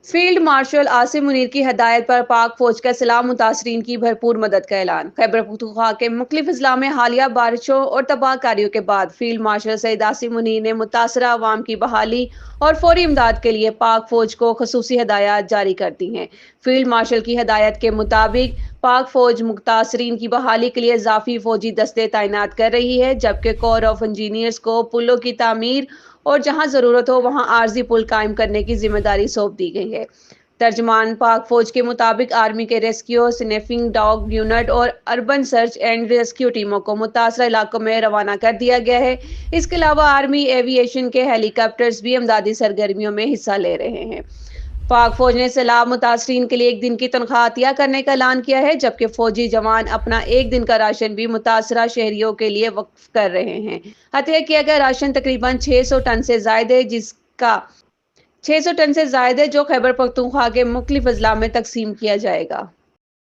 Field marshal Asim Munir की हदायत पर पाक फौज का सलाह मुतासरीन की भरपूर मदद का ऐलान। खैबर पख्तूनख्वा के मुख्तलिफ अजला में हालिया बारिशों और तबाहकारियों के बाद फील्ड मार्शल सईद आसिम मुनीर ने मुतासरा अवाम की बहाली और फौरी इमदाद के लिए पाक फौज को खसूसी हदायत जारी कर दी हैं। फील्ड मार्शल की हदायत के मुताबिक पाक फौज मुतासरीन की बहाली के लिए इजाफी फौजी दस्ते तैनात कर रही है, जबकि कोर ऑफ इंजीनियर्स को पुलों की तामीर और जहां जरूरत हो वहां आर्जी पुल कायम करने की जिम्मेदारी सौंप दी गई है। तर्जमान पाक फौज के मुताबिक आर्मी के रेस्क्यू, स्निफिंग डॉग यूनिट और अर्बन सर्च एंड रेस्क्यू टीमों को मुतासरा इलाकों में रवाना कर दिया गया है। इसके अलावा आर्मी एविएशन के हेलीकॉप्टर्स भी इमदादी सरगर्मियों में हिस्सा ले रहे हैं। पाक फौज ने सैलाब मुतासरीन के लिए एक दिन की तनख्वाह अतिया करने का ऐलान किया है, जबकि फौजी जवान अपना एक दिन का राशन भी मुतासरा शहरियों के लिए वक्फ कर रहे हैं। अतिया किया गया राशन तकरीबन 600 टन से जायद है, जिसका 600 टन से जायद है जो खैबर पख्तूनख्वा के मुख्तलिफ अजला में तकसीम किया जाएगा।